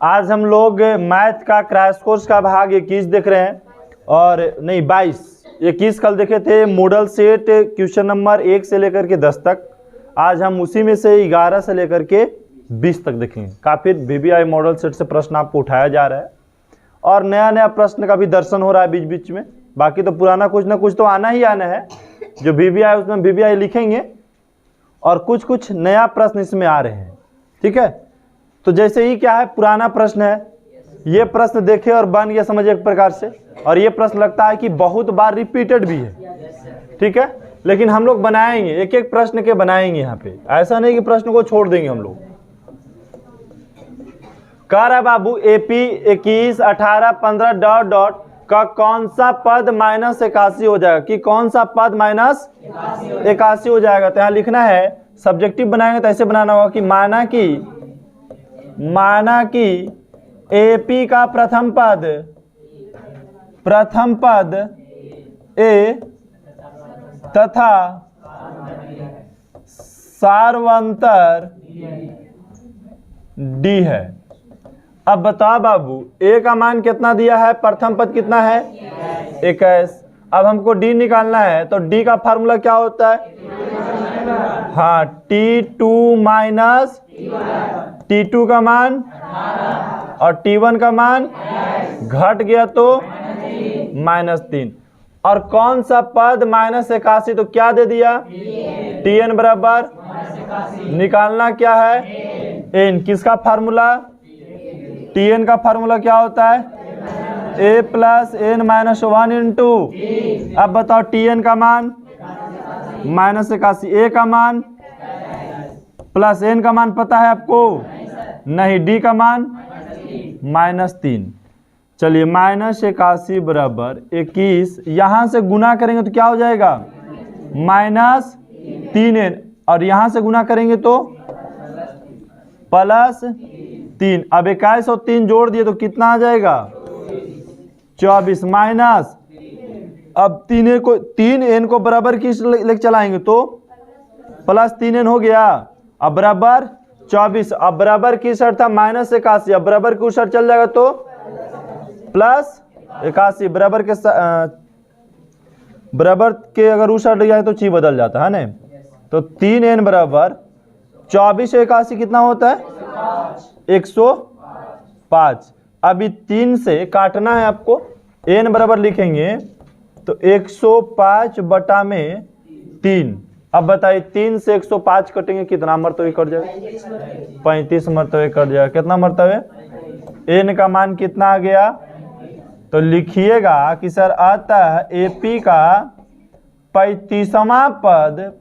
आज हम लोग मैथ का क्रैश कोर्स का भाग 21 देख रहे हैं और नहीं 21 कल देखे थे। मॉडल सेट क्वेश्चन नंबर 1 से लेकर के 10 तक। आज हम उसी में से 11 से लेकर के 20 तक देखेंगे। काफ़ी VBI मॉडल सेट से प्रश्न आपको उठाया जा रहा है और नया नया प्रश्न का भी दर्शन हो रहा है बीच बीच में। बाकी तो पुराना कुछ ना कुछ तो आना ही आना है। जो VBI उसमें VBI लिखेंगे और कुछ कुछ नया प्रश्न इसमें आ रहे हैं। ठीक है, तो जैसे ही क्या है, पुराना प्रश्न है, ये प्रश्न देखे और बन गया समझ एक प्रकार से, और ये प्रश्न लगता है कि बहुत बार रिपीटेड भी है। ठीक है, लेकिन हम लोग बनाएंगे, एक एक प्रश्न के बनाएंगे यहाँ पे। ऐसा नहीं कि प्रश्न को छोड़ देंगे हम लोग। कह रहा है बाबू AP 21 18 15 डॉट डॉट का कौन सा पद -81 हो जाएगा, कि कौन सा पद -81 हो जाएगा। तो यहाँ लिखना है, सब्जेक्टिव बनाएंगे तो ऐसे बनाना होगा कि माना कि AP का प्रथम पद A तथा सार्वंतर D है। अब बताओ बाबू, A का मान कितना दिया है, प्रथम पद कितना है 21। अब हमको D निकालना है, तो D का फार्मूला क्या होता है, हाँ T2 माइनस T2 का मान और T1 का मान घट गया तो -3। और कौन सा पद -81, तो क्या दे दिया Tn बराबर, निकालना क्या है n। किसका फार्मूला, Tn का फार्मूला क्या होता है A + n-1 इंटू। अब बताओ Tn का मान -81, A का मान प्लस n का मान पता है आपको, नहीं, D का मान -3। चलिए -81 बराबर 21, यहाँ से गुना करेंगे तो क्या हो जाएगा -3n, और यहाँ से गुना करेंगे तो +3। अब 21 और 3 जोड़ दिए तो कितना आ जाएगा 24 माइनस, अब 3n को बराबर किस लेके चलाएंगे तो +3n हो गया। अब बराबर 24, अब बराबर की शर्त था -81, अब बराबर की शर्त चल जाएगा तो +81। बराबर के अगर उस शर्त जाए तो चीज बदल जाता है ना। तो 3n बराबर 24 81 कितना होता है 105। अभी 3 से काटना है आपको, n बराबर लिखेंगे तो 105 बटा में 3। अब बताइए 3 से 105 कटेंगे कितना मरतबे कट जाएगा, 35 मरतबे कट जाएगा। कितना मरतबे, n का मान कितना आ गया, तो लिखिएगा कि सर आता है AP का 35वां पद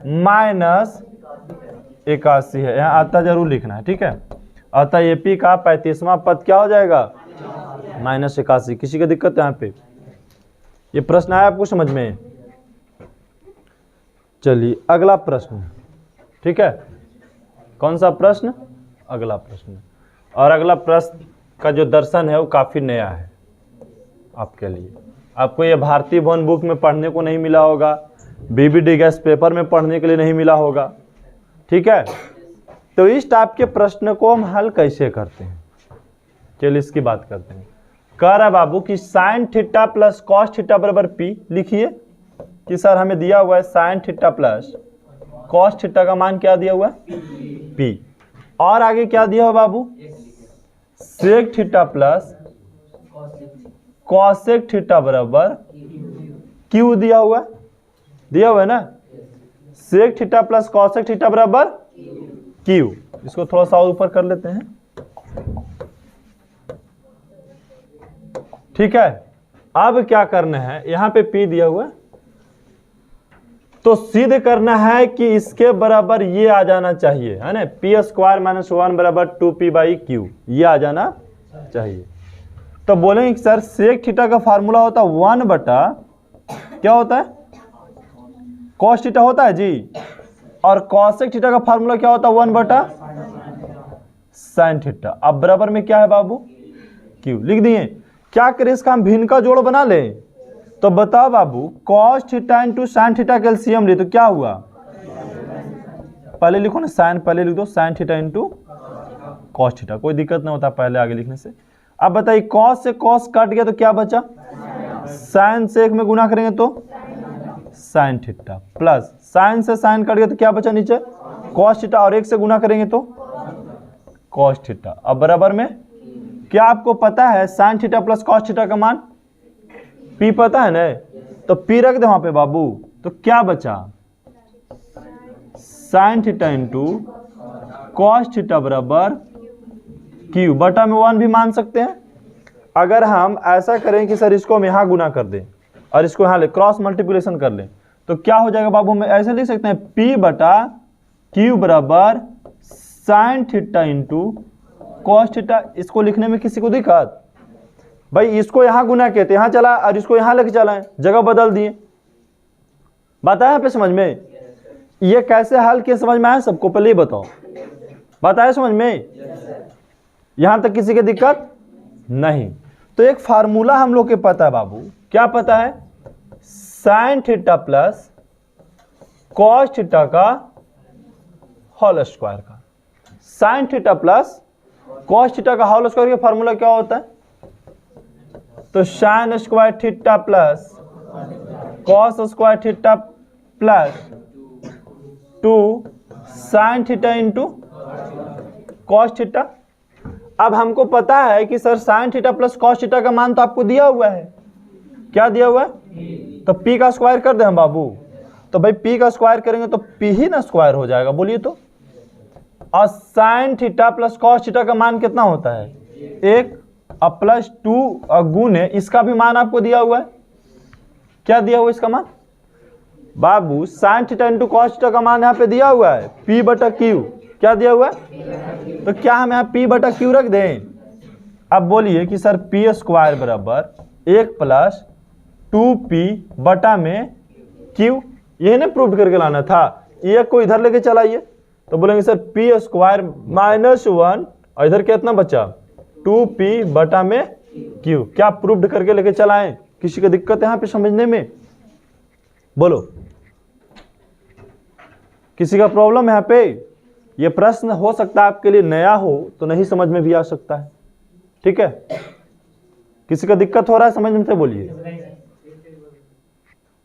-81 है। यहाँ आता जरूर लिखना है, ठीक है। अतः AP का 35वां पद क्या हो जाएगा -81। किसी की दिक्कत है यहाँ पे, ये प्रश्न आया आपको समझ में। चलिए अगला प्रश्न, ठीक है। कौन सा प्रश्न, अगला प्रश्न। और अगला प्रश्न का जो दर्शन है वो काफ़ी नया है आपके लिए। आपको ये भारतीय भवन बुक में पढ़ने को नहीं मिला होगा, BBD गैस पेपर में पढ़ने के लिए नहीं मिला होगा, ठीक है। तो इस टाइप के प्रश्न को हम हल कैसे करते हैं, चलिए इसकी बात करते हैं। कह रहा बाबू कि sin θ + cos θ बराबर P। लिखिए कि सर हमें दिया हुआ है sin θ + cos θ का मान क्या दिया हुआ है P, और आगे क्या दिया हुआ बाबू sec θ + cosec θ बराबर Q दिया हुआ है ना। sec θ + cosec θ बराबर Q। इसको थोड़ा सा ऊपर कर लेते हैं, ठीक है। अब क्या करना है, यहाँ पे P दिया हुआ है तो सिद्ध करना है कि इसके बराबर ये आ जाना चाहिए, है ना। P² - 1 बराबर 2P/Q, ये आ जाना चाहिए। तो बोलेंगे कि सर sec θ का फार्मूला होता है 1 बटा क्या होता है cos θ होता है जी, और cosec θ का फार्मूला क्या होता है 1 बटा sin θ। अब बराबर में क्या है बाबू Q लिख दिए। क्या करें, इसका हम भिन्न का जोड़ बना लें। तो बताओ बाबू cos θ × sin θ का एलसीएम ले तो क्या हुआ, पहले लिखो ना साइन, पहले लिख दो sin θ इंटू कॉस थीटा, कोई दिक्कत नहीं होता पहले आगे लिखने से। अब बताइए कॉस से कॉस कट गया तो क्या बचा, साइन से 1 में गुना करेंगे तो साइन थीटा, प्लस साइन से साइन कट गया तो क्या बचा नीचे कॉस थीटा, और 1 से गुना करेंगे तो कॉस थीटा। अब बराबर में क्या आपको पता है sine theta plus cos theta का मान, पी पता है ना, तो पी रख दे वहां पे बाबू, तो क्या बचा sign theta into cos theta बराबर क्यू, बटा में 1 भी मान सकते हैं। अगर हम ऐसा करें कि सर इसको हम यहाँ गुना कर दें और इसको यहाँ ले क्रॉस मल्टीप्लिकेशन कर लें तो क्या हो जाएगा बाबू, हम ऐसे लिख सकते हैं P बटा Q बराबर sign theta into cos theta. इसको लिखने में किसी को दिक्कत, भाई इसको यहाँ गुना कहते यहाँ चला और इसको यहाँ लेके चला है, जगह बदल दिए। बात आया पे समझ में, ये कैसे हल किया समझ में आया सबको, पहले ही बताओ, बात आया समझ में, यहां तक किसी की दिक्कत नहीं। तो एक फार्मूला हम लोग के पता है बाबू, क्या पता है, sine theta plus cos theta का होल स्क्वायर का, sine theta plus cos theta का होल स्क्वायर का फार्मूला क्या होता है, तो sine square theta plus cos square theta plus 2 sign theta into cos theta. अब हमको पता है कि sir sine theta plus cos theta का मान तो आपको दिया हुआ है, क्या दिया हुआ है, तो पी का स्क्वायर कर दे हम बाबू, तो भाई पी का स्क्वायर करेंगे तो पी ही ना स्क्वायर हो जाएगा, बोलिए तो। और sine theta plus cos theta का मान कितना होता है 1, अब प्लस 2 और गुने इसका भी मान आपको दिया हुआ है, क्या दिया हुआ है इसका मान बाबू, sine theta into cos theta का मान यहाँ पे दिया हुआ है P बटा Q, क्या दिया हुआ है, तो क्या हम यहाँ P बटा Q रख दें। अब बोलिए कि सर P स्क्वायर बराबर 1 प्लस 2P बटा में Q, ये ना प्रूव करके लाना था, ये को इधर लेके चलाइए तो बोलेंगे सर P स्क्वायर माइनस 1 और इधर कितना बचा 2P बटा में Q, क्या प्रूव करके लेके चलाएं, किसी को दिक्कत है यहाँ पे समझने में, बोलो किसी का प्रॉब्लम है यहाँ पे। ये प्रश्न हो सकता है आपके लिए नया हो तो नहीं समझ में भी आ सकता है, ठीक है, किसी का दिक्कत हो रहा है समझने में, बोलिए।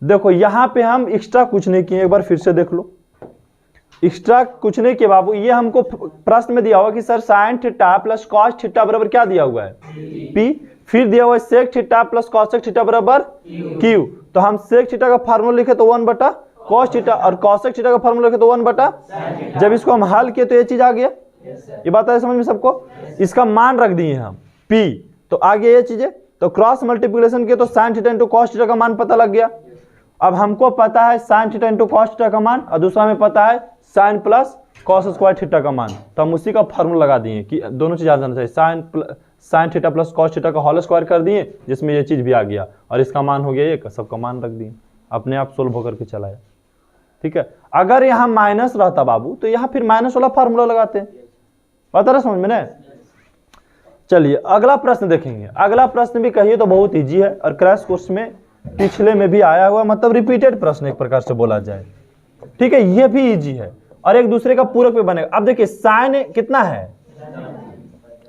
देखो यहां पे हम एक्स्ट्रा कुछ नहीं किए, एक बार फिर से देख लो, एक्स्ट्रा कुछ नहीं किए बाबू, ये हमको प्रश्न में दिया हुआ कि sir sine theta plus cos theta बराबर क्या दिया हुआ है P, फिर दिया हुआ है sec theta plus cosec theta बराबर Q, तो हम सेक थीटा का फार्मूला लिखे तो 1 बटा कॉस थीटा और कॉसेक थीटा का फार्मूला लिखे तो 1 बटा, जब इसको हम हल किए तो ये चीज आ गया, ये बात है समझ में सबको, इसका मान रख दिए हम P, तो आगे ये चीजें, तो क्रॉस मल्टीप्लिकेशन किए तो sine theta into cos theta का मान पता लग गया। अब हमको पता है sine theta into cos theta का मान और दूसरा में पता है sine plus cos square theta का मान, तो हम उसी का फार्मूला लगा दिए कि दोनों चीज याद रहना चाहिए, sine theta plus cos theta का होल स्क्वायर कर दिए जिसमें ये चीज भी आ गया और इसका मान हो गया ये, सबका मान रख दिए, अपने आप सोल्व होकर के चलाया, ठीक है। अगर यहाँ माइनस रहता बाबू तो यहाँ फिर माइनस वाला फार्मूला लगाते हैं, पता रहा समझ में ना। चलिए अगला प्रश्न देखेंगे, अगला प्रश्न भी कहिए तो बहुत इजी है और क्रैश कोर्स में पिछले में भी आया हुआ, मतलब रिपीटेड प्रश्न एक प्रकार से बोला जाए, ठीक है, ये भी इजी है और एक दूसरे का पूरक भी बनेगा। अब देखिए साइन कितना है,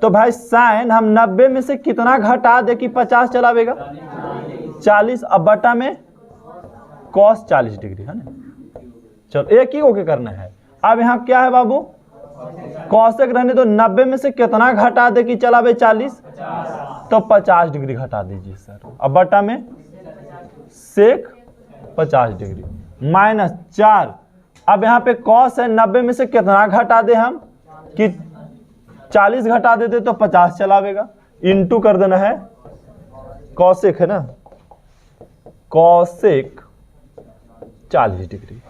तो भाई साइन हम 90 में से कितना घटा दे कि 50 चलावेगा 40, अब बटा में कॉस 40 डिग्री है ना, चलो एक ही ओके करना है। अब यहाँ क्या है बाबू, कॉसेक रहने तो 90 में से कितना घटा दे कि चलावे 40, तो 50 डिग्री घटा दीजिए सर, अब बटा में सेक 50 डिग्री माइनस 4, अब यहाँ पे कॉस है 90 में से कितना घटा दे हम कि 40 घटा देते तो 50 चलावेगा, इंटू कर देना है कॉसेक है ना, कॉसेक 40 डिग्री।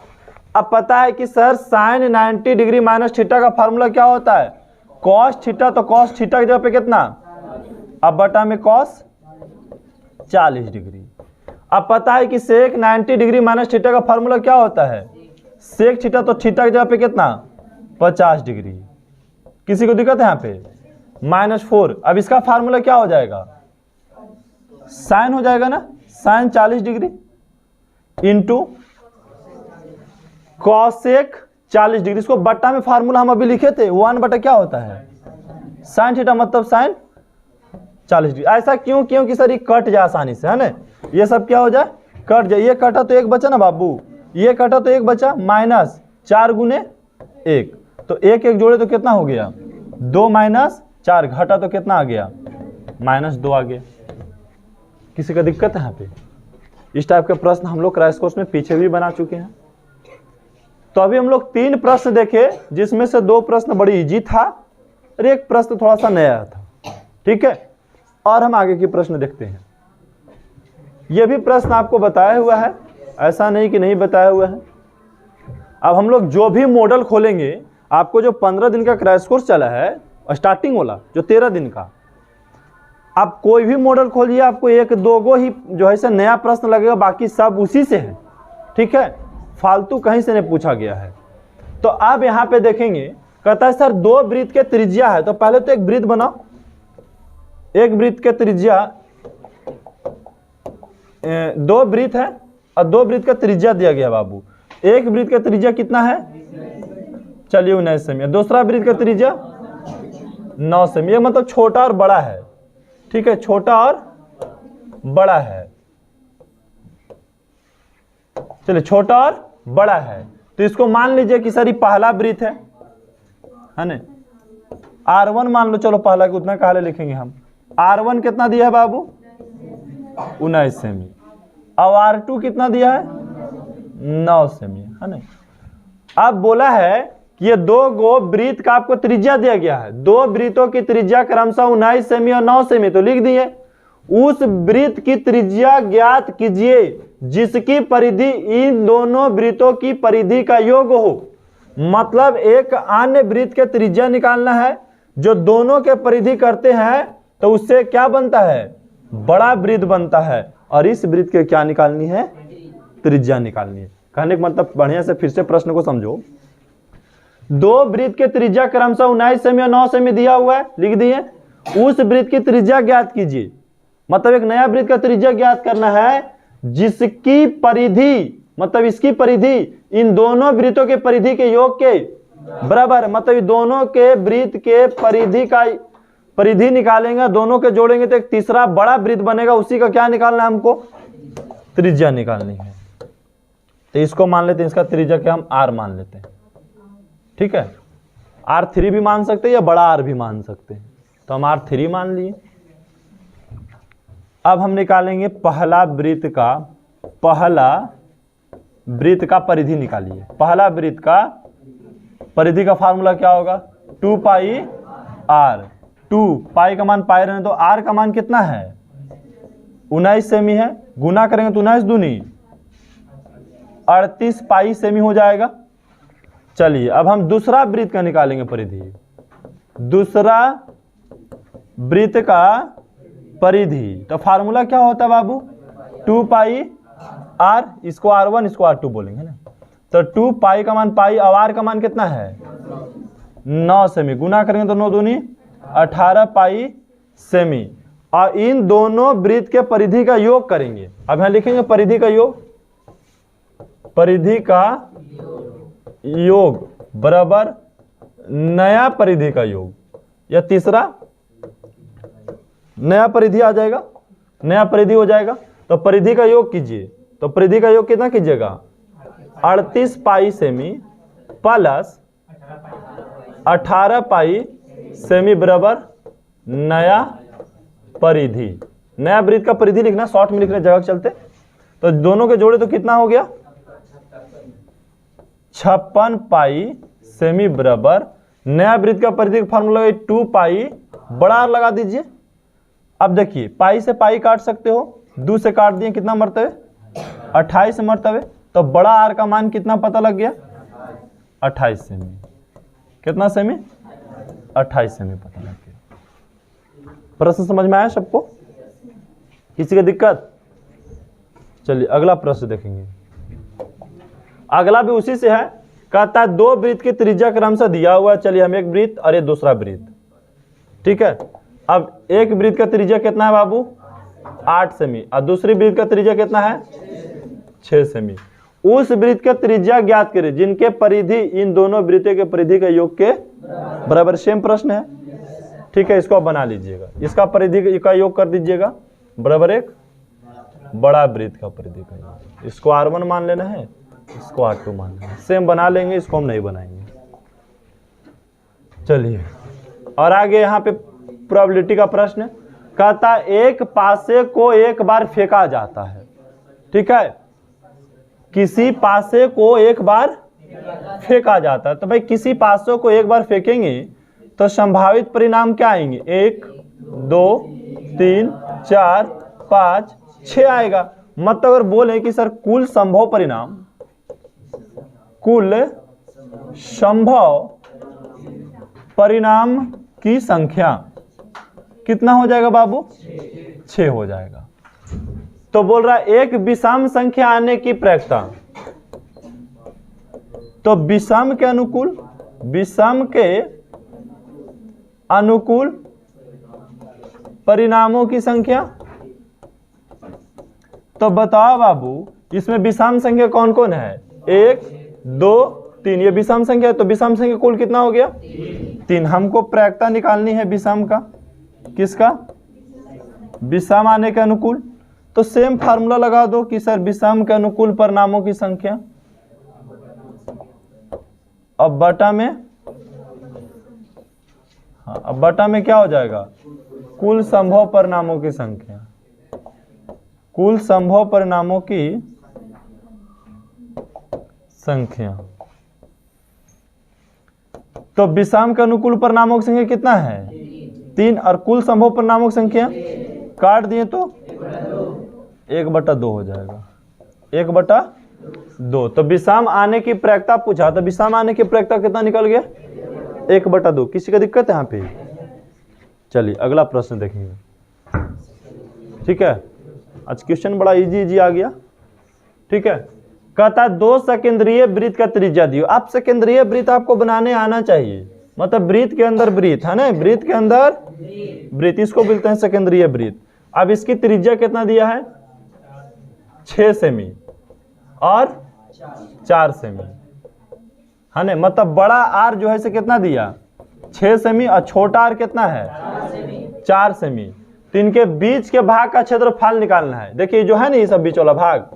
अब पता है कि sir sine 90 degree minus theta का फार्मूला क्या होता है कॉस थीटा, तो कॉस थीटा की जगह पे कितना, अब बटा में कॉस 40 डिग्री। अब पता है कि सेक 90 डिग्री माइनस थीटा का फार्मूला क्या होता है सेक थीटा, तो थीटा की जगह पे कितना 50 डिग्री, किसी को दिक्कत है यहाँ पे -4। अब इसका फार्मूला क्या हो जाएगा साइन हो जाएगा ना, sine 40 degree into cosec 40 degree, इसको बट्टा में फार्मूला हम अभी लिखे थे 1 बटा क्या होता है साइन थीटा मतलब साइन 40 डिग्री। ऐसा क्यों? क्योंकि सर ये कट जाए आसानी से, है ना, ये सब क्या हो जाए, कट जाए। ये कटा तो एक बचा ना बाबू, ये कटा तो एक बचा, माइनस 4 गुने 1, तो एक एक जोड़े तो कितना हो गया 2 माइनस 4, घटा तो कितना आ गया -2 आ गया। किसी का दिक्कत है यहाँ पे? इस टाइप के प्रश्न हम लोग क्रैश कोर्स में पीछे भी बना चुके हैं। तो अभी हम लोग 3 प्रश्न देखे, जिसमें से 2 प्रश्न बड़ी इजी था और एक प्रश्न थोड़ा सा नया था, ठीक है। और हम आगे के प्रश्न देखते हैं। यह भी प्रश्न आपको बताया हुआ है, ऐसा नहीं कि नहीं बताया हुआ है। अब हम लोग जो भी मॉडल खोलेंगे, आपको जो 15 दिन का क्रैश कोर्स चला है स्टार्टिंग वाला, जो 13 दिन का, आप कोई भी मॉडल खोलिए, आपको 1-2 गो ही जो है से नया प्रश्न लगेगा, बाकी सब उसी से है, ठीक है, फालतू कहीं से नहीं पूछा गया है। तो आप यहाँ पे देखेंगे, कहता है सर 2 वृत्त के त्रिज्या है, तो पहले तो एक वृत्त बनाओ। एक वृत्त के त्रिज्या 2 वृत्त है और 2 वृत्त का त्रिज्या दिया गया बाबू। एक वृत्त का त्रिज्या कितना है, चलिए 19 सेमी। दूसरा वृत्त का त्रिज्या 9 सेमी, मतलब छोटा और बड़ा है, ठीक है, छोटा और बड़ा है। चलिए छोटा और बड़ा है, तो इसको मान लीजिए कि सर ये पहला वृत्त है ना, R1 मान लो, चलो पहला कि उतना काले लिखेंगे हम। R1 कितना दिया है बाबू 19 सेमी, अब R2 कितना दिया है 9 सेमी, है ना। अब बोला है कि ये 2 गो वृत्त का आपको त्रिज्या दिया गया है, 2 वृत्तों की त्रिज्या क्रमशः 19 सेमी और 9 सेमी, तो लिख दिए। उस वृत्त की त्रिज्या ज्ञात कीजिए जिसकी परिधि इन दोनों वृत्तों की परिधि का योग हो। मतलब एक अन्य वृत्त के त्रिज्या निकालना है जो दोनों के परिधि करते हैं, तो उससे क्या बनता है, बड़ा वृत्त बनता है, और इस वृत्त के क्या निकालनी है, त्रिज्या निकालनी है। कहने का मतलब बढ़िया से फिर से प्रश्न को समझो। 2 वृत्त के त्रिज्या क्रमशः 19 सेमी और 9 सेमी दिया हुआ है, लिख दिए। उस वृत्त की त्रिज्या ज्ञात कीजिए, मतलब एक नया वृत्त का त्रिज्या ज्ञात करना है जिसकी परिधि, मतलब इसकी परिधि इन दोनों वृत्तों के परिधि के योग के बराबर, मतलब दोनों के वृत्त के परिधि का परिधि निकालेंगे, दोनों के जोड़ेंगे तो एक तीसरा बड़ा वृत्त बनेगा, उसी का क्या निकालना है हमको, त्रिज्या निकालनी है। तो इसको मान लेते हैं, इसका त्रिज्या क्या हम R मान लेते हैं, ठीक है। R3 भी मान सकते हैं या बड़ा R भी मान सकते हैं, तो हम R3 मान लिए। अब हम निकालेंगे पहला वृत्त का परिधि निकालिए। पहला वृत्त का परिधि का फार्मूला क्या होगा, 2 पाई R। 2 पाई का मान पाई रहने, तो R का मान कितना है 19 सेमी है, गुना करेंगे तो 19 दूनी 38 पाई सेमी हो जाएगा। चलिए अब हम दूसरा वृत्त का निकालेंगे परिधि। दूसरा वृत्त का परिधि, तो फार्मूला क्या होता है बाबू, 2 पाई R, इसको R1 इसको R2 बोलेंगे ना। तो 2 पाई का मान पाई, और R का मान कितना है 9 सेमी, गुना करेंगे तो 9 दूनी 18 पाई सेमी, और इन दोनों वृत्त के परिधि का योग करेंगे। अब यहां लिखेंगे परिधि का योग, परिधि का योग बराबर नया परिधि का योग, या तीसरा नया परिधि आ जाएगा, नया परिधि हो जाएगा। तो परिधि का योग कीजिए, तो परिधि का योग कितना कीजिएगा 38 पाई सेमी प्लस 18 पाई सेमी बराबर नया परिधि। नया वृत्त का परिधि लिखना, शॉर्ट में लिखने जगह चलते, तो दोनों के जोड़े तो कितना हो गया 56 पाई सेमी बराबर नया वृत्त का परिधि का फार्मूला 2 पाई बड़ा R लगा दीजिए। अब देखिए पाई से पाई काट सकते हो, 2 से काट दिए, कितना मरतबे 28 मरतबे, तो बड़ा R का मान कितना पता लग गया 28 सेमी। कितना सेमी 28 सेमी पता लग गया। प्रश्न समझ में आया सबको, किसी की दिक्कत? चलिए अगला प्रश्न देखेंगे। अगला भी उसी से है, कहता है 2 वृत्त की त्रिज्या क्रमशः दिया हुआ है। चलिए हम एक वृत्त और ये दूसरा वृत्त, ठीक है। अब एक वृत्त का त्रिज्या कितना है बाबू 8 सेमी, और दूसरी वृत्त का त्रिज्या कितना है 6 सेमी। उस वृत्त का त्रिज्या ज्ञात करें जिनके परिधि इन दोनों वृत्तों के परिधि का योग के बराबर। सेम प्रश्न है, ठीक है, इसको आप बना लीजिएगा। इसका परिधि का योग कर दीजिएगा बराबर एक बड़ा वृत्त का परिधि का योग। इसको R1 मान लेना है, इसको R2 मान लेना है। सेम बना लेंगे, इसको हम नहीं बनाएंगे। चलिए और आगे यहाँ पे प्रोबेबिलिटी का प्रश्न कहता एक पासे को एक बार फेंका जाता है। ठीक है, किसी पासे को एक बार फेंका जाता है। तो भाई किसी पासों को एक बार फेंकेंगे तो संभावित परिणाम क्या आएंगे? 1 2 3 4 5 6 आएगा। मतलब अगर बोले कि सर कुल संभव परिणाम की संख्या कितना हो जाएगा बाबू? 6 हो जाएगा। तो बोल रहा है एक विषम संख्या आने की प्रायिकता, तो विषम के अनुकूल परिणामों की संख्या। तो बताओ बाबू इसमें विषम संख्या कौन कौन है? 1 2 3, ये विषम संख्या है। तो विषम संख्या कुल कितना हो गया? 3। हमको प्रायिकता निकालनी है विषम का। किसका? विषम आने के अनुकूल। तो सेम फार्मूला लगा दो कि सर विषम के अनुकूल परिणामों की संख्या, अब बटा में, हाँ अब बटा में क्या हो जाएगा? कुल संभव परिणामों की संख्या। कुल संभव परिणामों की संख्या। तो विषम के अनुकूल परिणामों की संख्या कितना है? 3। और कुल संभव परिणामों की संख्या काट दिए तो 1/2 हो जाएगा। 1/2। तो विषम आने की प्रायिकता पूछा, तो विषम आने की प्रायिकता कितना निकल गया? 1/2। किसी का दिक्कत है यहाँ पे? चलिए अगला प्रश्न देखेंगे। ठीक है, आज क्वेश्चन बड़ा इजी आ गया। ठीक है, कहता 2 सकेंद्रीय वृत्त का त्रिज्या दियो। आप सकेंद्रीय वृत्त आपको बनाने आना चाहिए, मतलब वृत्त के अंदर वृत्त है ना, वृत्त के अंदर वृत्त, इसको बोलते हैं सकेंद्रीय वृत्त। अब इसकी त्रिज्या कितना दिया है? 6 सेमी और 4 सेमी है ना। मतलब बड़ा आर जो है से कितना दिया? 6 सेमी और छोटा आर कितना है? 4 सेमी। तो इनके बीच के भाग का क्षेत्रफल निकालना है। देखिए जो है ना ये सब बीच वाला भाग,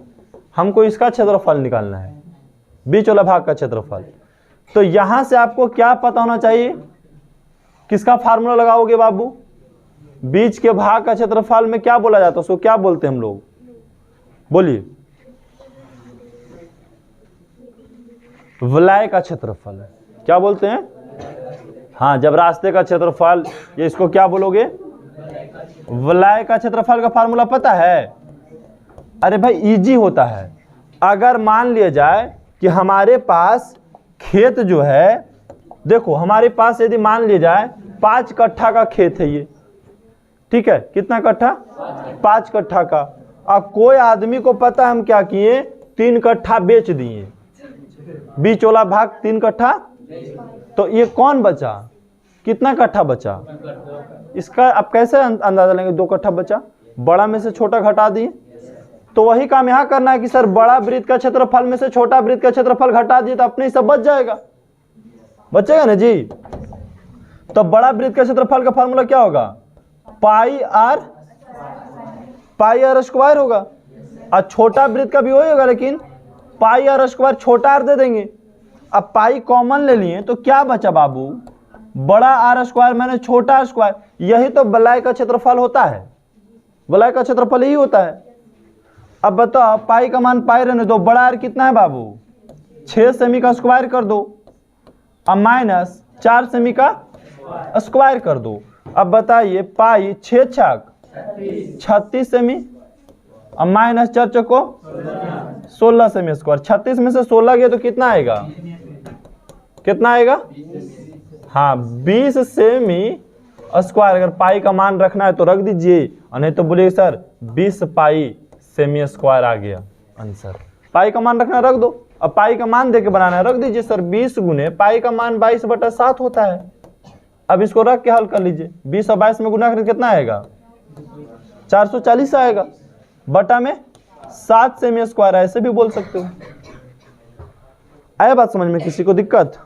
हमको इसका क्षेत्रफल निकालना है, बीच वाला भाग का क्षेत्रफल। तो यहां से आपको क्या पता होना चाहिए? किसका फार्मूला लगाओगे बाबू? बीच के भाग का क्षेत्रफल में क्या बोला जाता है? उसको क्या बोलते हैं हम लोग? बोलिए। वलय का क्षेत्रफल। क्या बोलते हैं? हाँ, जब रास्ते का क्षेत्रफल, ये इसको क्या बोलोगे? वलय का क्षेत्रफल का फार्मूला पता है? अरे भाई इजी होता है। अगर मान लिया जाए कि हमारे पास खेत जो है, देखो हमारे पास यदि मान लिया जाए 5 कट्ठा का खेत है ये। ठीक है, कितना कट्ठा? 5 कट्ठा का। अब कोई आदमी को पता है हम क्या किए? 3 कट्ठा बेच दिए, बीच वाला भाग 3 कट्ठा। तो ये कौन बचा? कितना कट्ठा बचा? इसका आप कैसे अंदाजा लेंगे? 2 कट्ठा बचा, बड़ा में से छोटा घटा दिए। तो वही काम यहाँ करना है कि सर बड़ा वृत्त का क्षेत्रफल में से छोटा वृत्त का क्षेत्रफल घटा दिए तो अपने ही सब बच जाएगा, बचेगा ना जी। तो बड़ा वृत्त का क्षेत्रफल का फार्मूला क्या होगा? पाई आर स्क्वायर होगा। और छोटा वृत्त का भी वही होगा, लेकिन पाई आर स्क्वायर छोटा आर दे देंगे। अब पाई कॉमन ले लिए तो क्या बचा बाबू? बड़ा आर स्क्वायर मैंने छोटा स्क्वायर। यही तो वलय का क्षेत्रफल होता है, वलय का क्षेत्रफल यही होता है। अब बताओ पाई का मान पाई रहने दो, बड़ा आर कितना है बाबू? 6 सेमी का स्क्वायर कर दो, अब माइनस 4 सेमी का स्क्वायर कर दो। अब बताइए पाई 6 छक 36 सेमी, अब माइनस 4 चको 16 सेमी स्क्वायर। 36 में से 16 गया तो कितना आएगा? कितना आएगा? हाँ 20 सेमी स्क्वायर। अगर पाई का मान रखना है तो रख दीजिए, और नहीं तो बोलिए सर 20 पाई सेमी स्क्वायर आ गया आंसर। पाई का मान रखना रख दो, अब पाई का मान देके बनाना है रख दीजिए सर 20 गुने पाई का मान 22/7 होता है। अब इसको रख के हल कर लीजिए, 20 और 22 में गुना करके कितना आएगा? 440 आएगा, बटा में 7 सेमी स्क्वायर, ऐसे भी बोल सकते हो। आया बात समझ में? किसी को दिक्कत?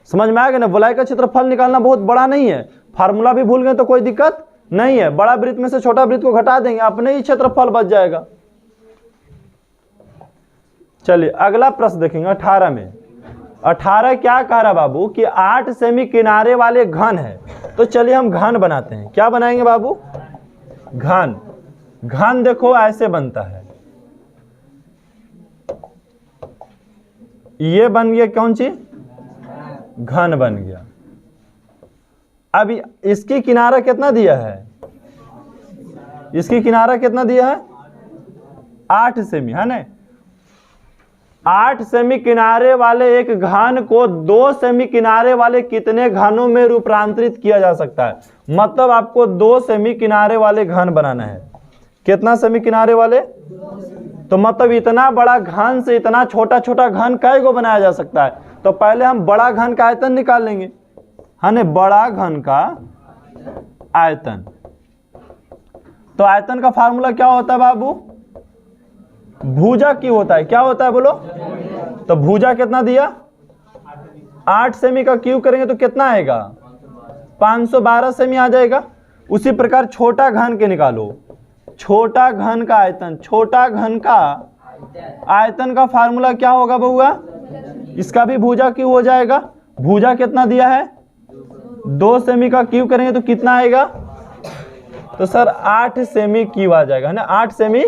समझ में आ गया ना। वलय का क्षेत्रफल निकालना बहुत बड़ा नहीं है, फार्मूला भी भूल गए तो कोई दिक्कत नहीं है। बड़ा वृत्त में से छोटा वृत्त को घटा देंगे, अपने ही क्षेत्रफल बच जाएगा। चलिए अगला प्रश्न देखेंगे 18 में। 18 क्या कह रहा बाबू कि 8 सेमी किनारे वाले घन है। तो चलिए हम घन बनाते हैं। क्या बनाएंगे बाबू? घन। घन देखो ऐसे बनता है, ये बन गया कौन सी? घन बन गया। अब इसकी किनारा कितना दिया है? इसकी किनारा कितना दिया है? 8 सेमी है ना। 8 सेमी किनारे वाले एक घन को 2 सेमी किनारे वाले कितने घनों में रूपांतरित किया जा सकता है? मतलब आपको 2 सेमी किनारे वाले घन बनाना है। कितना सेमी किनारे वाले? तो मतलब इतना बड़ा घन से इतना छोटा छोटा घन कै को बनाया जा सकता है? तो पहले हम बड़ा घन का आयतन निकाल लेंगे, है ना। बड़ा घन का आयतन, तो आयतन का फार्मूला क्या होता है बाबू? भुजा क्यू होता है। क्या होता है बोलो? तो भुजा कितना दिया? 8 सेमी का क्यू करेंगे तो कितना आएगा? 512 सेमी आ जाएगा। उसी प्रकार छोटा घन के निकालो, छोटा घन का आयतन। छोटा घन का आयतन का फार्मूला क्या होगा बउआ? इसका भी भुजा क्यू हो जाएगा। भुजा कितना दिया है? 2 सेमी का क्यू करेंगे तो कितना आएगा? तो सर 8 सेमी क्यू आ जाएगा, है ना। 8 सेमी,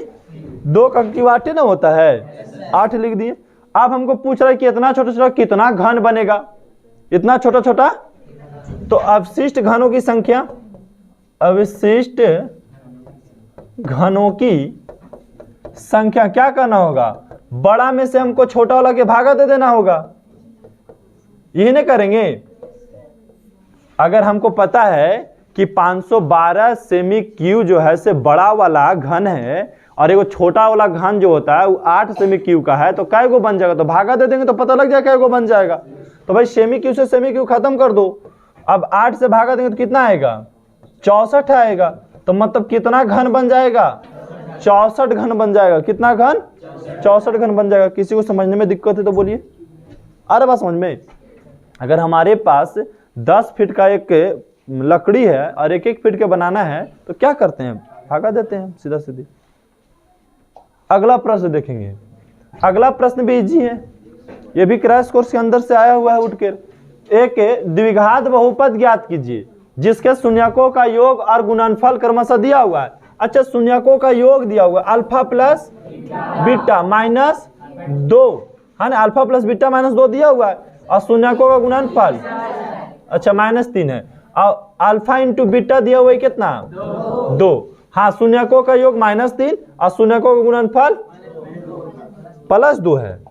2 का क्यू 8 ना होता है, 8 लिख दिए। अब हमको पूछ रहा है कि इतना छोटा छोटा कितना घन बनेगा? इतना छोटा छोटा, तो अवशिष्ट घनों की संख्या, अवशिष्ट घनों की संख्या क्या करना होगा? बड़ा में से हमको छोटा वाला के भागा दे देना होगा। यही नहीं करेंगे? अगर हमको पता है कि 512 सेमी क्यू जो है से बड़ा वाला घन है और एक छोटा वाला घन जो होता है वो 8 सेमी क्यू का है, तो कै गो बन जाएगा? तो भागा दे देंगे तो पता लग जाएगा कै गो बन जाएगा। तो भाई सेमी क्यू से सेमी क्यू खत्म कर दो। अब 8 से भागा देंगे तो कितना आएगा? 64 आएगा। तो मतलब कितना घन बन जाएगा? 64 घन बन जाएगा। कितना घन? 64 घन बन जाएगा। किसी को समझने में दिक्कत है तो बोलिए। अरे बात समझ में। अगर हमारे पास 10 फीट का एक लकड़ी है और 1-1 फीट के बनाना है तो क्या करते हैं? भागा देते हैं सीधा सीधी। अगला प्रश्न देखेंगे। अगला प्रश्न भी इजी है, ये भी क्रैश कोर्स के अंदर से आया हुआ है उठकर। एक द्विघात बहुपद ज्ञात कीजिए जिसके शून्यकों का योग और गुणनफल क्रमशः दिया हुआ है। अच्छा, शून्यकों का योग दिया हुआ है अल्फा प्लस बीटा माइनस 2, है ना। अल्फा प्लस बीटा माइनस 2 दिया हुआ है और शून्यकों का गुणनफल अच्छा -3 है। और अल्फा इंटू बीटा दिया हुआ है कितना? 2। हाँ, शून्यकों का योग -3 और शून्यकों का गुणनफल +2 है।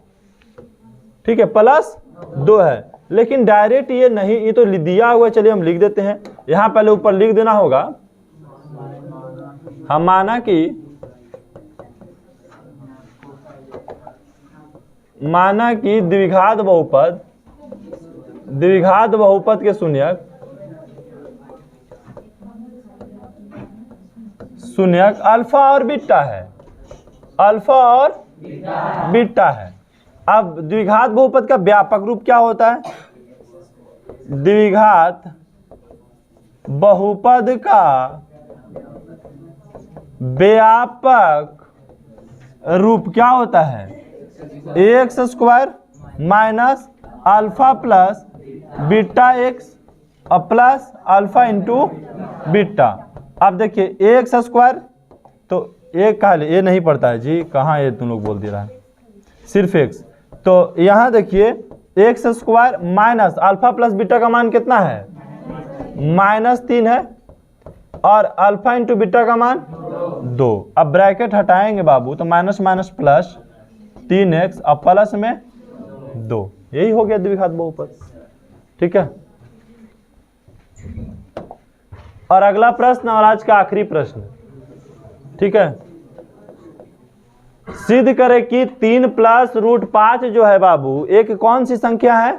ठीक है, +2 है। लेकिन डायरेक्ट ये नहीं, ये तो दिया हुआ है। चलिए हम लिख देते हैं। यहां पहले ऊपर लिख देना होगा। हम माना कि द्विघात बहुपद के शून्यक अल्फा और बीटा है। अल्फा और बीटा है। अब द्विघात बहुपद का व्यापक रूप क्या होता है? द्विघात बहुपद का व्यापक रूप क्या होता है? x² minus alpha plus beta x plus alpha into beta. अब देखिए x² तो एक कहा ये नहीं पड़ता है जी, कहाँ ये तुम लोग बोल दे रहा है, सिर्फ x। तो यहाँ देखिए x² minus alpha plus beta का मान कितना है? -3 है और अल्फा इंटू बीटा का मान 2। अब ब्रैकेट हटाएंगे बाबू तो माइनस माइनस प्लस 3x और प्लस में 2। यही हो गया द्विघात बहुपद। ठीक है, और अगला प्रश्न और आज का आखिरी प्रश्न। ठीक है, सिद्ध करे कि 3 + √5 जो है बाबू एक कौन सी संख्या है?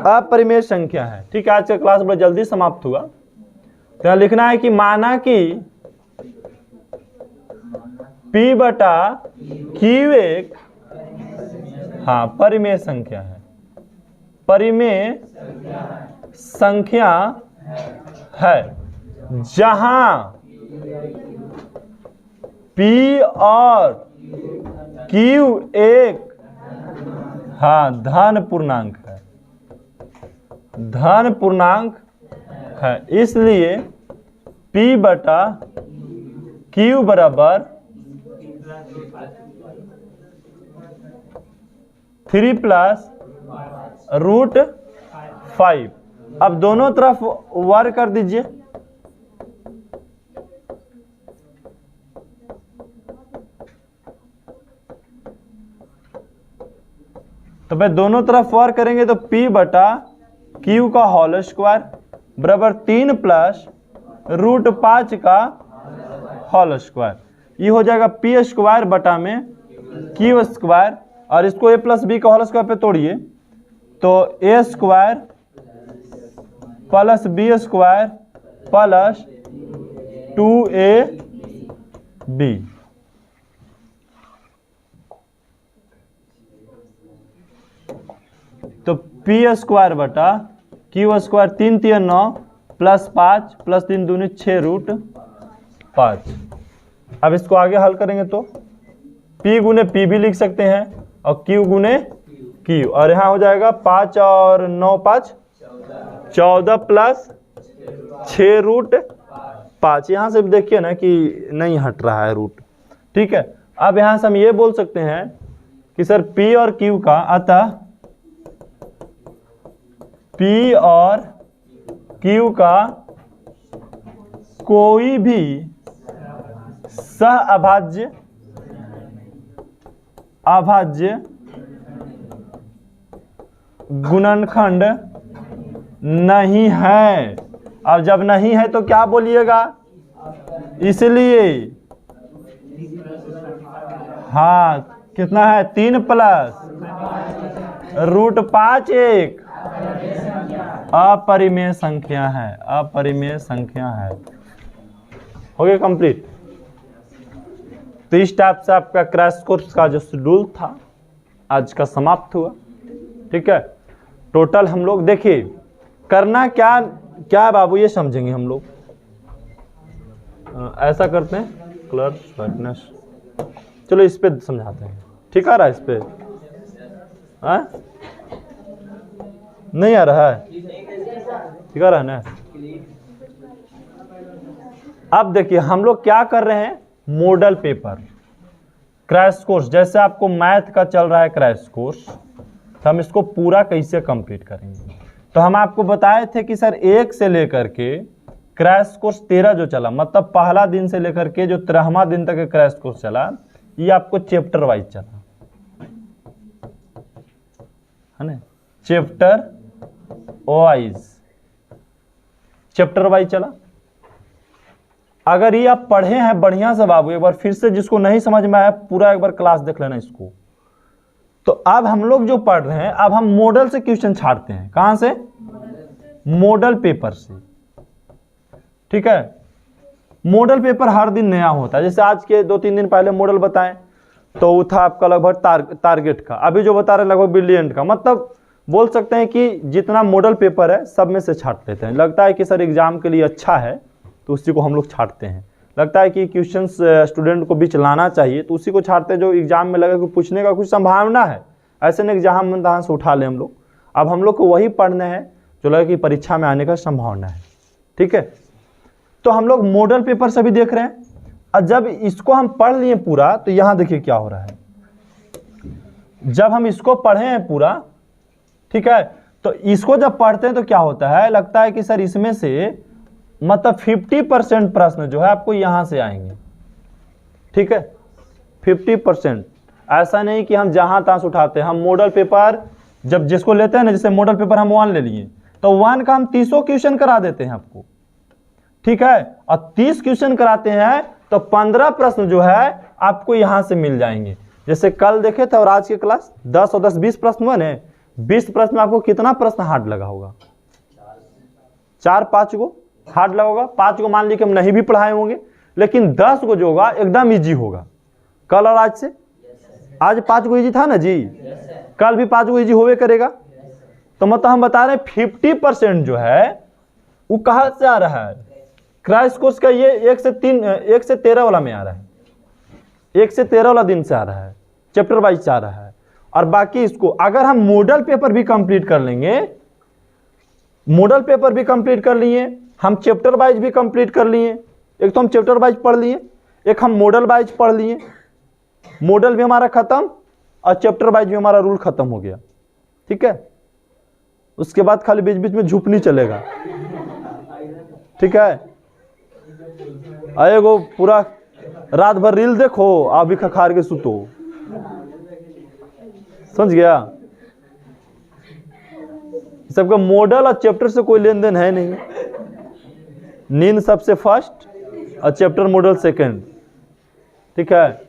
अपरिमेय संख्या है। ठीक है, आज का क्लास बड़ा जल्दी समाप्त हुआ। तो यहाँ लिखना है कि माना कि P/Q एक परिमेय संख्या है। परिमेय संख्या है जहां P और Q एक धन पूर्णांक है, धन पूर्णांक है, इसलिए P बटा Q बराबर 3 प्लस √5। अब दोनों तरफ वर्ग कर दीजिए। तो भाई दोनों तरफ वर्ग करेंगे तो P बटा Q का होल स्क्वायर बराबर 3 प्लस √5 का होल स्क्वायर। ये हो जाएगा P स्क्वायर बटा में Q स्क्वायर, और इसको A प्लस बी का होल स्क्वायर पे तोड़िए तो A square plus B square plus 2AB। तो P स्क्वायर बटा Q स्क्वायर 3 3 9 प्लस 5 प्लस 3 दूनी 6 √5। अब इसको आगे हल करेंगे तो P गुने P भी लिख सकते हैं और Q गुने Q, और यहाँ हो जाएगा 5 और 9 5 14 प्लस 6 √5। यहाँ से भी देखिए ना कि नहीं हट रहा है रूट। ठीक है, अब यहाँ से हम ये बोल सकते हैं कि सर P और Q का, अतः P और Q का कोई भी सहअभाज्य गुणनखंड नहीं है। अब जब नहीं है तो क्या बोलिएगा, इसलिए कितना है 3 प्लस √5 एक अपरिमेय संख्या है, अपरिमेय संख्या है। हो गया कंप्लीट। तो इस टाइप से आपका क्रैश कोर्स का जो शेड्यूल था आज का समाप्त हुआ। ठीक है, टोटल हम लोग देखिए करना क्या क्या बाबू, ये समझेंगे हम लोग। ऐसा करते हैं कलर ब्राइटनेस, चलो इस पे समझाते हैं। ठीक आ रहा है इस पे? नहीं आ रहा है? ठीक आ रहा है ना? अब देखिए हम लोग क्या कर रहे हैं, मॉडल पेपर क्रैश कोर्स, जैसे आपको मैथ का चल रहा है क्रैश कोर्स, तो हम इसको पूरा कैसे कंप्लीट करेंगे। तो हम आपको बताए थे कि सर 1 से लेकर के क्रैश कोर्स 13 जो चला, मतलब पहला दिन से लेकर के जो 13वां दिन तक क्रैश कोर्स चला, ये आपको चैप्टर वाइज चला है ना, चैप्टर वाइज चला। अगर ये आप पढ़े हैं बढ़िया से बाबू, एक बार फिर से जिसको नहीं समझ में आया पूरा एक बार क्लास देख लेना इसको। तो अब हम लोग जो पढ़ रहे हैं, अब हम मॉडल से क्वेश्चन छाड़ते हैं। कहां से? मॉडल पेपर से। ठीक है, मॉडल पेपर हर दिन नया होता है। जैसे आज के 2-3 दिन पहले मॉडल बताएं तो वो था आपका लगभग टारगेट का, अभी जो बता रहे हैं लगभग ब्रिलियंट का। मतलब बोल सकते हैं कि जितना मॉडल पेपर है सब में से छाट लेते हैं। लगता है कि सर एग्जाम के लिए अच्छा है तो उसी को हम लोग छाटते हैं। लगता है कि क्वेश्चंस स्टूडेंट को बीच लाना चाहिए तो उसी को छाटते हैं जो एग्जाम में लगे कि पूछने का कुछ संभावना है। ऐसे नहीं जहाँ मन तहाँ से उठा लें हम लोग। अब हम लोग को वही पढ़ना है जो लगे कि परीक्षा में आने का संभावना है। ठीक है, तो हम लोग मॉडल पेपर से भी देख रहे हैं, और जब इसको हम पढ़ लिए पूरा तो यहाँ देखिए क्या हो रहा है। जब हम इसको पढ़े हैं पूरा, ठीक है, तो इसको जब पढ़ते हैं तो क्या होता है, लगता है कि सर इसमें से मतलब 50% प्रश्न जो है आपको यहां से आएंगे। ठीक है, 50%। ऐसा नहीं कि हम जहां तहां से उठाते हैं। हम मॉडल पेपर जब जिसको लेते हैं ना, जैसे मॉडल पेपर हम 1 ले लिए तो 1 का हम 30 क्वेश्चन करा देते हैं आपको। ठीक है, और 30 क्वेश्चन कराते हैं तो 15 प्रश्न जो है आपको यहां से मिल जाएंगे। जैसे कल देखे थे और आज की क्लास 10 और 10 20 प्रश्न हुए ना। 20 प्रश्न में आपको कितना प्रश्न हार्ड लगा होगा? 4-5 को हार्ड लगा होगा। 5 को मान लीजिए हम नहीं भी पढ़ाए होंगे, लेकिन 10 को जो होगा एकदम इजी होगा। कल और आज से, आज 5 को इजी था ना जी, कल भी 5 को इजी होवे करेगा। तो मतलब हम बता रहे हैं 50% जो है वो कहाँ से आ रहा है, क्रैश कोर्स का ये 1 से 13 वाला में आ रहा है, 1 से 13 वाला दिन से आ रहा है, चैप्टर वाइज आ रहा है। और बाकी इसको अगर हम मॉडल पेपर भी कंप्लीट कर लेंगे, मॉडल पेपर भी कंप्लीट कर लिए, हम चैप्टर वाइज भी कंप्लीट कर लिए, एक तो हम चैप्टर वाइज पढ़ लिए, एक हम मॉडल वाइज पढ़ लिए, मॉडल भी हमारा खत्म और चैप्टर वाइज भी हमारा रूल खत्म हो गया। ठीक है, उसके बाद खाली बीच बीच में झूठ नहीं चलेगा। ठीक है, आएगो पूरा रात भर रील देखो, आप भी खखार के सुतो, समझ गया। सबका मॉडल और चैप्टर से कोई लेन देन है नहीं, नींद सबसे फर्स्ट और चैप्टर मॉडल सेकंड। ठीक है,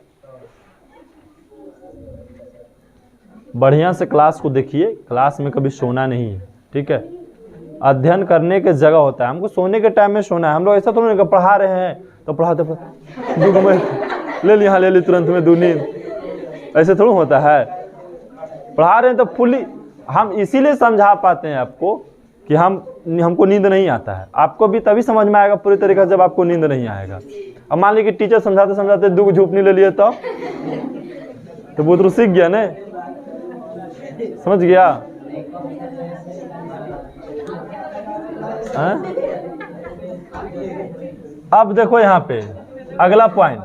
बढ़िया से क्लास को देखिए, क्लास में कभी सोना नहीं है। ठीक है, अध्ययन करने के जगह होता है, हमको सोने के टाइम में सोना है। हम लोग ऐसा तो नहीं पढ़ा रहे हैं तो पढ़ाते ले ली, हाँ ले ली तुरंत में 2 नींद, ऐसे थोड़ा होता है। पढ़ा रहे हैं तो फुली, हम इसीलिए समझा पाते हैं आपको कि हमको नींद नहीं आता है। आपको भी तभी समझ में आएगा पूरी तरीके से जब आपको नींद नहीं आएगा। अब मान लीजिए कि टीचर समझाते समझाते 2 झूपनी ले लिए तो वो तो सीख गया ना, समझ गया। अब देखो यहाँ पे अगला पॉइंट,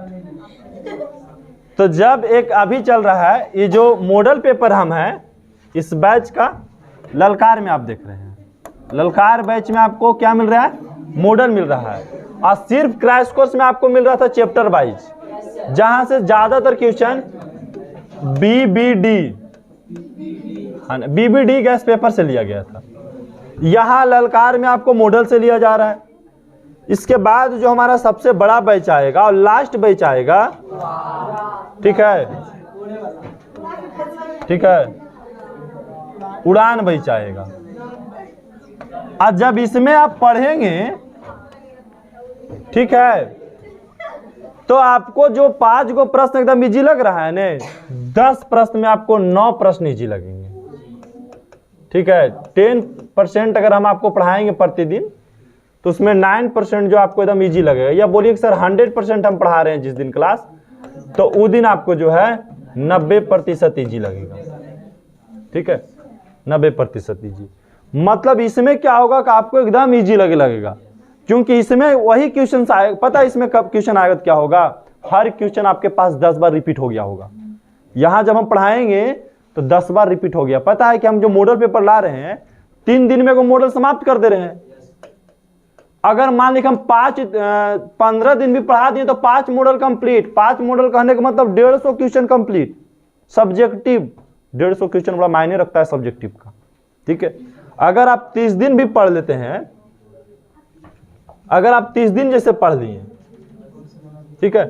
तो जब एक अभी चल रहा है ये जो मॉडल पेपर हम है इस बैच का, ललकार में आप देख रहे हैं, ललकार बैच में आपको क्या मिल रहा है, मॉडल मिल रहा है। और सिर्फ क्रैश कोर्स में आपको मिल रहा था चैप्टर वाइज, जहां से ज्यादातर क्वेश्चन बीबीडी गैस पेपर से लिया गया था। यहाँ ललकार में आपको मॉडल से लिया जा रहा है। इसके बाद जो हमारा सबसे बड़ा बैच आएगा और लास्ट बैच आएगा, ठीक है, ठीक है, उड़ान बैच आएगा। और जब इसमें आप पढ़ेंगे, ठीक है, तो आपको जो 5 गो प्रश्न एकदम इजी लग रहा है ने, 10 प्रश्न में आपको 9 प्रश्न इजी लगेंगे। ठीक है, 10% अगर हम आपको पढ़ाएंगे प्रतिदिन तो उसमें 9% जो आपको एकदम इजी लगेगा। या बोलिए कि सर 100% हम पढ़ा रहे हैं जिस दिन क्लास, तो उस दिन आपको जो है 90% इजी लगेगा। ठीक है, 90% इजी। मतलब इसमें क्या होगा कि आपको एकदम इजी लगेगा, क्योंकि इसमें वही क्वेश्चन आएगा। पता है इसमें कब क्वेश्चन आएगा तो क्या होगा, हर क्वेश्चन आपके पास 10 बार रिपीट हो गया होगा। यहाँ जब हम पढ़ाएंगे तो 10 बार रिपीट हो गया। पता है कि हम जो मॉडल पेपर ला रहे हैं 3 दिन में वो मॉडल समाप्त कर दे रहे हैं। अगर मान लीजिए हम 15 दिन भी पढ़ा दिए तो 5 मॉडल कंप्लीट। 5 मॉडल कहने का मतलब 150 क्वेश्चन कंप्लीट। सब्जेक्टिव 150 क्वेश्चन बड़ा मायने रखता है सब्जेक्टिव का। ठीक है, अगर आप 30 दिन भी पढ़ लेते हैं, अगर आप 30 दिन जैसे पढ़ लिए, ठीक है,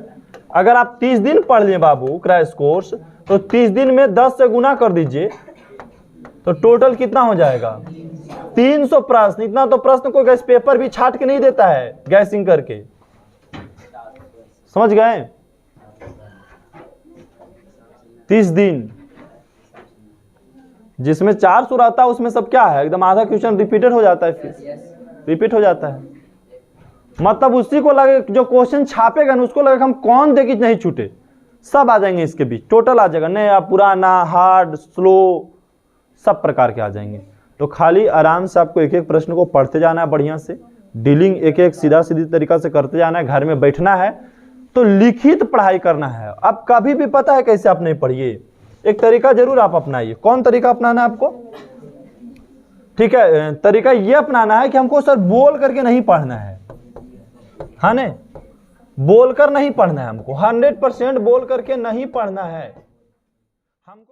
अगर आप 30 दिन पढ़ लिए बाबू क्रैश कोर्स, तो 30 दिन में 10 से गुना कर दीजिए तो टोटल कितना हो जाएगा, 300 प्रश्न। इतना तो प्रश्न कोई गैस पेपर भी छाट के नहीं देता है गैसिंग करके, समझ गए। 30 दिन जिसमें 400 रहता है उसमें सब क्या है, एकदम आधा क्वेश्चन रिपीटेड हो जाता है, फिर रिपीट हो जाता है। मतलब उसी को लगे जो क्वेश्चन छापेगा ना, उसको लगे हम कौन दे कि नहीं छूटे, सब आ जाएंगे इसके बीच, टोटल आ जाएगा, नया पुराना हार्ड स्लो सब प्रकार के आ जाएंगे। तो खाली आराम से आपको एक एक प्रश्न को पढ़ते जाना है, बढ़िया से डीलिंग एक एक सीधा सीधी तरीका से करते जाना है। घर में बैठना है तो लिखित पढ़ाई करना है। अब कभी भी पता है कैसे आप नहीं पढ़िए, एक तरीका जरूर आप अपनाइए। कौन तरीका अपनाना है आपको, ठीक है, तरीका ये अपनाना है कि हमको सर बोल करके नहीं पढ़ना है, हाँ ने, बोलकर नहीं पढ़ना है हमको, 100% बोल करके नहीं पढ़ना है हमको।